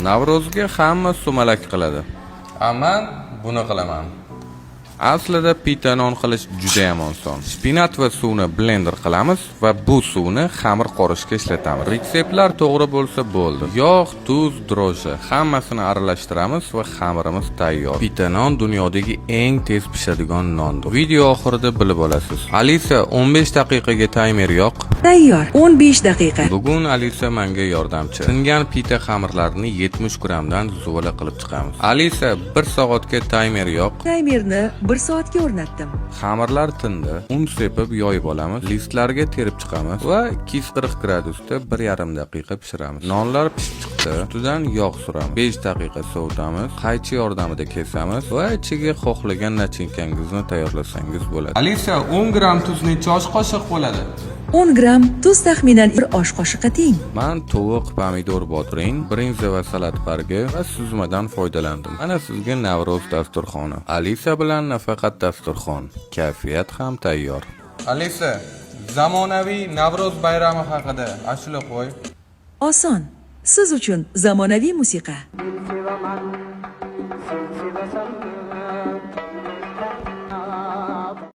Navrozga hamma sumalak qiladi. Men buni qilaman. Aslida pita non qilish juda ham oson. Spinat va suvni blender qilamiz va bu suvni xamir qorishga ishlatamiz. Retseptlar to'g'ri bo'lsa bo'ldi. Yog', tuz, dro'jji hammasini aralashtiramiz va xamirimiz tayyor. Pita non dunyodagi eng tez pishadigan nondir. Video oxirida bilib olasiz. Alisa 15 daqiqaga taymer yoq. Tayyor. 15 daqiqa. Bugun Alisa menga yordamchi. Singan pita xamirlarini 70 grammdan zuvala qilib chiqamiz. Alisa 1 soatga taymer yoq. Taymerni 1 soatga o'rnatdim. Xamirlar tindi. Un sepib yoyib olamiz. Listlarga terib chiqamiz va 240 gradusda 1,5 daqiqa pishiramiz. Nonlar pishib chiqdi. Ustidan yog' suramiz. 5 daqiqa sovutamiz. Qaychi yordamida kesamiz va ichiga xohlagan nachinkangizni tayyorlasangiz bo'ladi. Alisa 10 gram tuz necha osh qoshiq bo'ladi? 10 gram tuz taxminan 1 osh qoshiqqa teng. Men tovuq, pomidor, bodring, brinza va salat bargi va suzmadan foydalandim. Mana sizga Navro'z dasturxoni. Alisa bilan nafaqat dasturxon, kayfiyat ham tayyor. Alisa, zamonaviy Navro'z bayrami haqida ashula qo'y. Oson. Siz uchun zamonaviy musiqa.